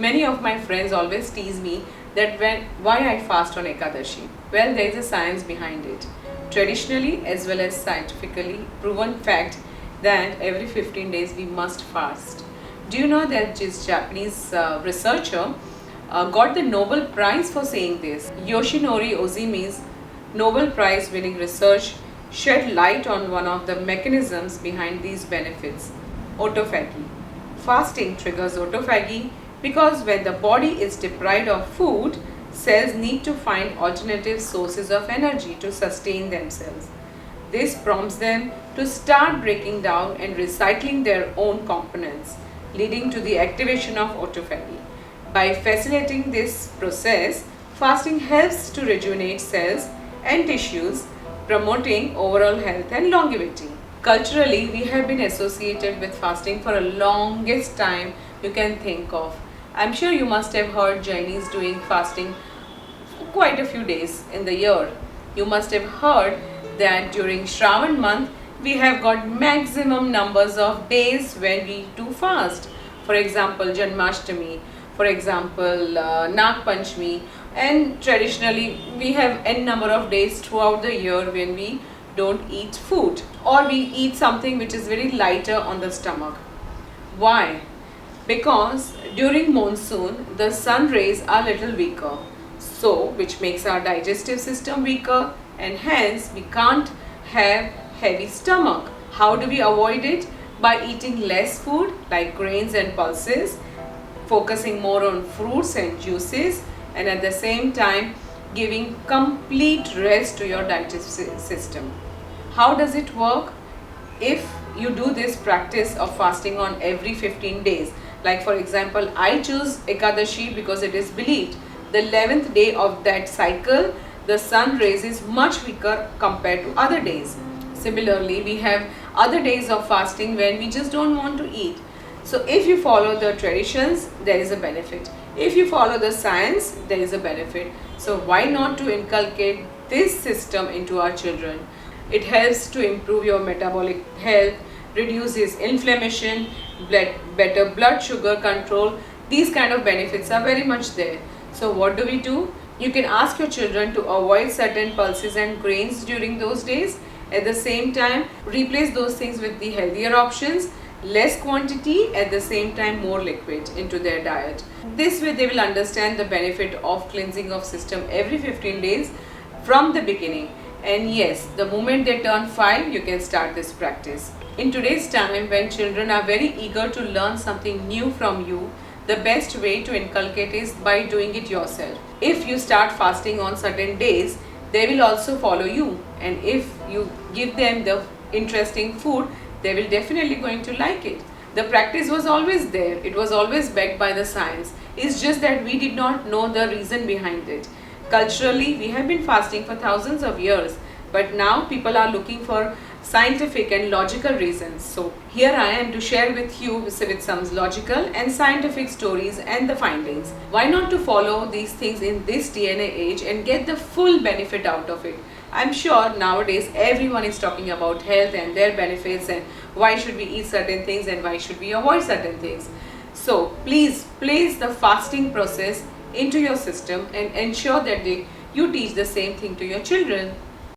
Many of my friends always tease me that why I fast on Ekadashi. Well, there is a science behind it. Traditionally as well as scientifically proven fact that every 15 days we must fast. Do you know that this Japanese researcher got the Nobel Prize for saying this? Yoshinori Ozumi's Nobel Prize winning research shed light on one of the mechanisms behind these benefits: autophagy. Fasting triggers autophagy because when the body is deprived of food, cells need to find alternative sources of energy to sustain themselves. This prompts them to start breaking down and recycling their own components, leading to the activation of autophagy. By facilitating this process, fasting helps to rejuvenate cells and tissues, promoting overall health and longevity. Culturally, we have been associated with fasting for the longest time you can think of. I'm sure you must have heard Jainis doing fasting for quite a few days in the year. You must have heard that during Shravan month, we have got maximum numbers of days when we do fast. For example, Janmashtami, for example, Nag Panchami, and traditionally we have n number of days throughout the year when we don't eat food, or we eat something which is very lighter on the stomach. Why? Because during monsoon the sun rays are little weaker, so which makes our digestive system weaker, and hence we can't have heavy stomach. How do we avoid it? By eating less food like grains and pulses, focusing more on fruits and juices, and at the same time giving complete rest to your digestive system. How does it work? If you do this practice of fasting on every 15 days, like for example, I choose Ekadashi because it is believed the 11th day of that cycle, the sun rays is much weaker compared to other days. Similarly, we have other days of fasting when we just don't want to eat. So if you follow the traditions, there is a benefit. If you follow the science, there is a benefit. So why not to inculcate this system into our children? It helps to improve your metabolic health, reduces inflammation, better blood sugar control. These kind of benefits are very much there. So what do? You can ask your children to avoid certain pulses and grains during those days. At the same time, replace those things with the healthier options, less quantity, at the same time more liquid into their diet. This way they will understand the benefit of cleansing of system every 15 days from the beginning. And yes, the moment they turn 5, you can start this practice. In today's time, when children are very eager to learn something new from you, the best way to inculcate is by doing it yourself. If you start fasting on certain days, they will also follow you. And if you give them the interesting food, they will definitely going to like it. The practice was always there. It was always backed by the science. It's just that we did not know the reason behind it. Culturally, we have been fasting for thousands of years, but now people are looking for scientific and logical reasons. So here I am to share with you with some logical and scientific stories and the findings. Why not to follow these things in this DNA age and get the full benefit out of it? I'm sure nowadays everyone is talking about health and their benefits and why should we eat certain things and why should we avoid certain things. So please place the fasting process into your system and ensure that you teach the same thing to your children.